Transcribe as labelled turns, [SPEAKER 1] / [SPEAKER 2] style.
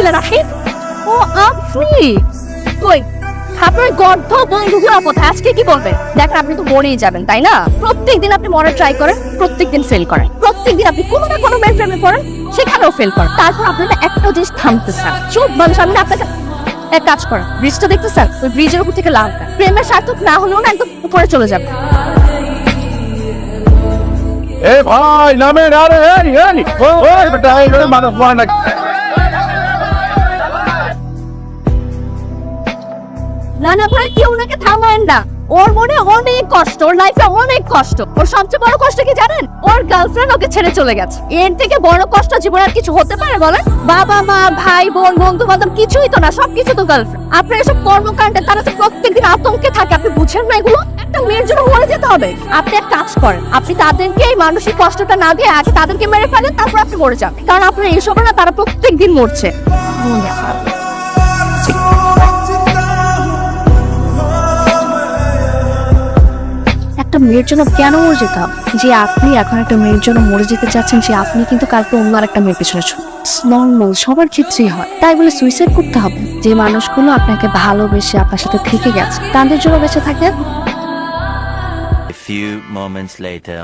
[SPEAKER 1] বলে রাখি। ও আপনি কই আপনার গর্ধ বন্ধুগুলো কোথায়? আজকে কি বলবেন? দেখেন আপনি তো মরেই যাবেন তাই না? প্রত্যেকদিন আপনি মরার ট্রাই করেন, প্রত্যেকদিন ফেল করেন। প্রত্যেকদিন আপনি কোনো না কোনো মেয়ের প্রেমে পড়েন, সেখানেও ফেল করেন। তারপর আপনারা একটা জিনিস থামতেছে না। চুপ মানুষ, আমি না আপনাকে এক কাজ করেন, ব্রিজটা দেখতেছেন? ওই ব্রিজের উপর থেকে লাভ প্রেমের সার্থক না হলেও না একদম উপরে চলে যাবে।
[SPEAKER 2] এ ভাই নামেন, আরে এই ওই বেটা এই মানুষ মরে না।
[SPEAKER 1] না না ভাই, কেউ ওনাকে থামায়েন না। ওর মনে অনেক কষ্ট, ওর লাইফে অনেক কষ্ট। ওর সবচেয়ে বড় কষ্ট কি জানেন? ওর গার্লফ্রেন্ড ওকে ছেড়ে চলে গেছে। এর থেকে বড় কষ্ট জীবনে আর কিছু হতে পারে বলেন? বাবা মা ভাই বোন বন্ধু বান্ধব কিছুই তো না, সবকিছু তো গার্লফ্রেন্ড। আপনার এসব কর্মকাণ্ডে তারা তো প্রত্যেকদিন আতঙ্কে থাকে, আপনি বুঝেন না এগুলো? একটা মেয়ের জন্য মরে যেতে হবে? আপনি এক কাজ করেন, আপনি তাদেরকে এই মানসিক কষ্টটা না দিয়ে আগে তাদেরকে মেরে ফেলেন, তারপর আপনি মরে যান। কারণ আপনার এইসব না, তারা প্রত্যেকদিন মরছে। একটা মেয়ের জন্য কেন মরে যেতে হবে? যে আপনি এখন একটা মেয়ের জন্য মরে যেতে চাচ্ছেন, যে আপনি কিন্তু কালকে অন্য আরেকটা মেয়ের পিছনে নর্মাল সবার ক্ষেত্রেই হয়। তাই বলে সুইসাইড করতে হবে? যে মানুষগুলো আপনাকে ভালোবেসে আপনার সাথে থেকে গেছে, তাদের জন্য বেঁচে থাকেন।
[SPEAKER 3] A few moments later.